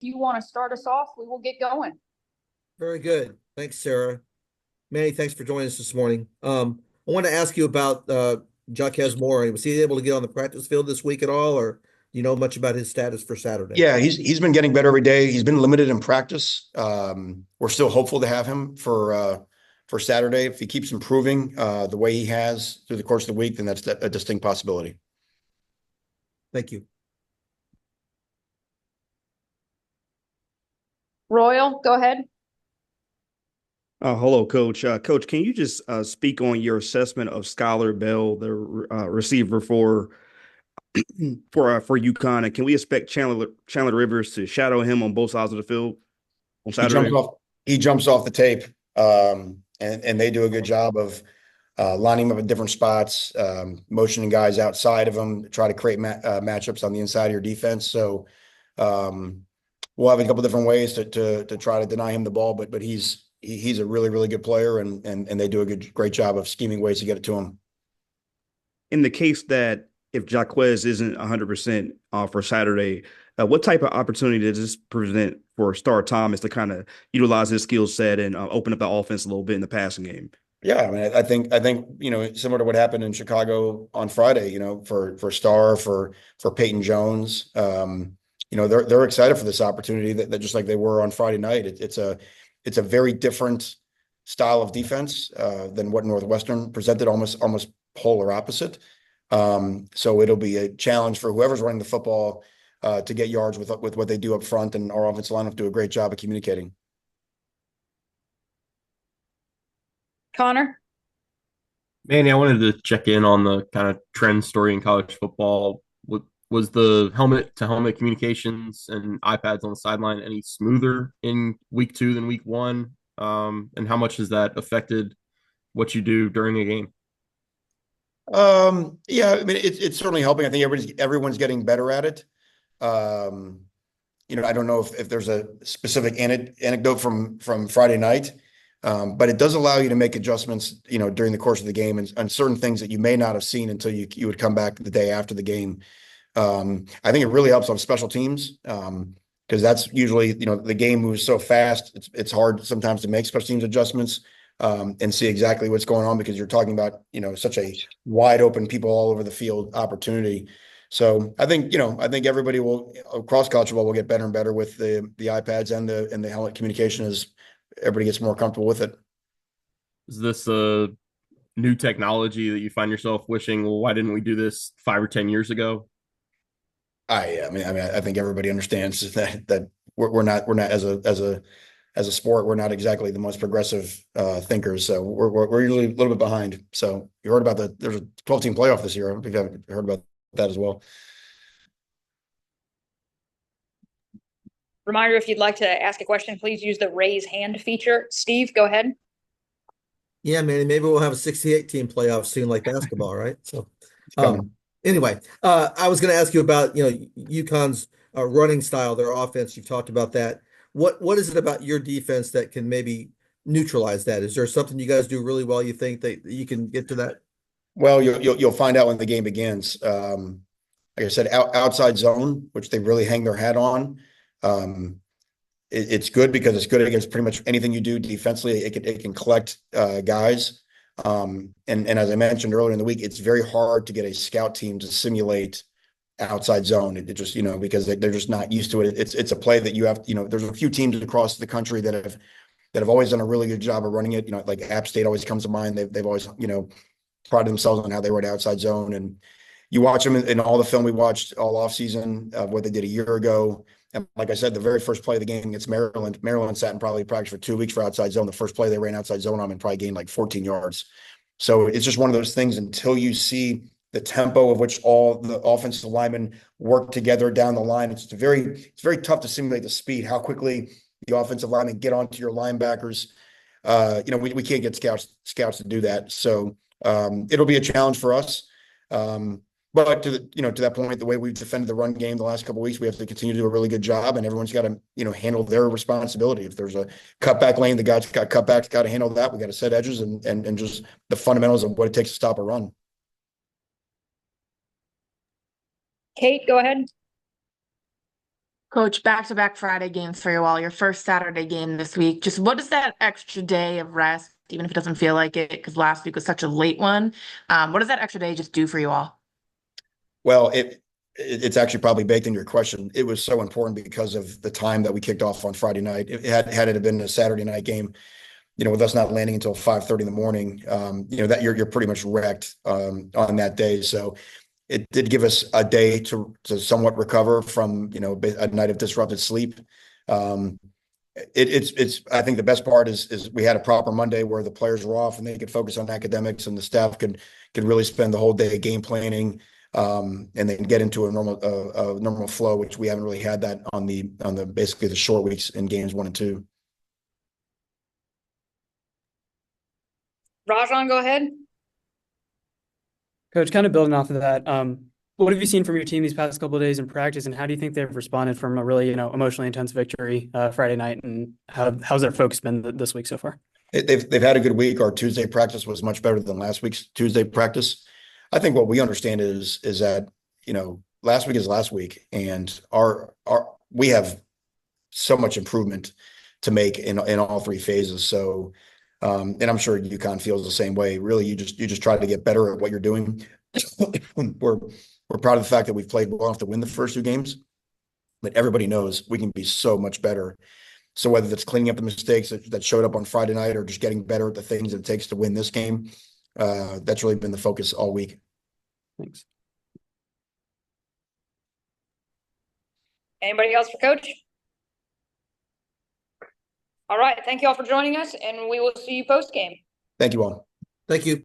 you want to start us off, we will get going. Very good. Thanks, Sarah. Manny, thanks for joining us this morning. I want to ask you about Jaquez Moore. Was he able to get on the practice field this week at all, or do you know much about his status for Saturday? Yeah, he's been getting better every day. He's been limited in practice. We're still hopeful to have him for Saturday. If he keeps improving the way he has through the course of the week, then that's a distinct possibility. Thank you. Royal, go ahead. Hello, Coach. Coach, can you just speak on your assessment of Skylar Bell, the receiver for UConn, and can we expect Chandler Rivers to shadow him on both sides of the field on He Saturday? jumps off. He jumps off the tape, and they do a good job of lining him up in different spots, motioning guys outside of him, try to create matchups on the inside of your defense. So we'll have a couple different ways to try to deny him the ball, but he's a really, really good player, and they do a great job of scheming ways to get it to him. In the case that if Jaquez isn't 100% for Saturday, what type of opportunity does this present for Star Thomas to kind of utilize his skill set and open up the offense a little bit in the passing game? Yeah, I mean, I think similar to what happened in Chicago on Friday, for Star, for Peyton Jones, they're excited for this opportunity that just like they were on Friday night. It's a very different style of defense than what Northwestern presented, almost polar opposite. So it'll be a challenge for whoever's running the football to get yards with what they do up front, and our offensive lineup do a great job of communicating. Connor? Manny, I wanted to check in on the kind of trend story in college football. Was the helmet-to-helmet communications and iPads on the sideline any smoother in week 2 than week 1? And how much has that affected what you do during a game? Yeah, I mean, it's certainly helping. I think everyone's getting better at it. I don't know if there's a specific anecdote from Friday night, but it does allow you to make adjustments, during the course of the game and certain things that you may not have seen until you would come back the day after the game. I think it really helps on special teams because that's usually, the game moves so fast. It's hard sometimes to make special teams adjustments and see exactly what's going on because you're talking about, such a wide open people all over the field opportunity. So I think everybody will across college football will get better and better with the iPads and the helmet communication as everybody gets more comfortable with it. Is this a new technology that you find yourself wishing, well, why didn't we do this 5 or 10 years ago? I think everybody understands that we're not as a sport, we're not exactly the most progressive thinkers. So we're usually a little bit behind. So you heard about there's a 12-team playoff this year. I don't think I've heard about that as well. Reminder, if you'd like to ask a question, please use the raise hand feature. Steve, go ahead. Yeah, Manny, maybe we'll have a 68-team playoff soon like basketball, right? So anyway, I was going to ask you about, UConn's running style, their offense. You've talked about that. What is it about your defense that can maybe neutralize that? Is there something you guys do really well, you think that you can get to that? Well, you'll find out when the game begins. Like I said, outside zone, which they really hang their hat on. It's good because it's good against pretty much anything you do defensively. It can collect guys. And as I mentioned earlier in the week, it's very hard to get a scout team to simulate outside zone. It just, because they're just not used to it. It's a play that you have, there's a few teams across the country that have always done a really good job of running it. Like App State always comes to mind. They've always, prided themselves on how they run outside zone. And you watch them in all the film we watched all offseason of what they did a year ago. And like I said, the very first play of the game against Maryland sat in probably practice for 2 weeks for outside zone. The first play they ran outside zone on and probably gained like 14 yards. So it's just one of those things until you see the tempo of which all the offensive linemen work together down the line. It's very tough to simulate the speed, how quickly the offensive linemen get onto your linebackers. We can't get scouts to do that. So it'll be a challenge for us. But to that point, the way we've defended the run game the last couple of weeks, we have to continue to do a really good job, and everyone's got to, handle their responsibility. If there's a cutback lane, the guys got cutbacks, got to handle that. We got to set edges and just the fundamentals of what it takes to stop a run. Kate, go ahead. Coach, back-to-back Friday games for you all, your first Saturday game this week. Just what does that extra day of rest, even if it doesn't feel like it, because last week was such a late one, what does that extra day just do for you all? Well, it's actually probably baked in your question. It was so important because of the time that we kicked off on Friday night. Had it been a Saturday night game, with us not landing until 5:30 in the morning, that you're pretty much wrecked on that day. So it did give us a day to somewhat recover from, a night of disrupted sleep. It's I think the best part is we had a proper Monday where the players were off and they could focus on academics, and the staff could really spend the whole day game planning, and then get into a normal flow, which we haven't really had that on the basically the short weeks in games 1 and 2. Rajan, go ahead. Coach, kind of building off of that, what have you seen from your team these past couple of days in practice, and how do you think they've responded from a really, emotionally intense victory Friday night, and how's their focus been this week so far? They've had a good week. Our Tuesday practice was much better than last week's Tuesday practice. I think what we understand is that, last week is last week, and we have so much improvement to make in all three phases. So, and I'm sure UConn feels the same way. Really, you just try to get better at what you're doing. We're proud of the fact that we've played well enough to win the first 2 games, but everybody knows we can be so much better. So whether that's cleaning up the mistakes that showed up on Friday night, or just getting better at the things it takes to win this game, that's really been the focus all week. Thanks. Anybody else for Coach? All right. Thank you all for joining us, and we will see you post game. Thank you all. Thank you.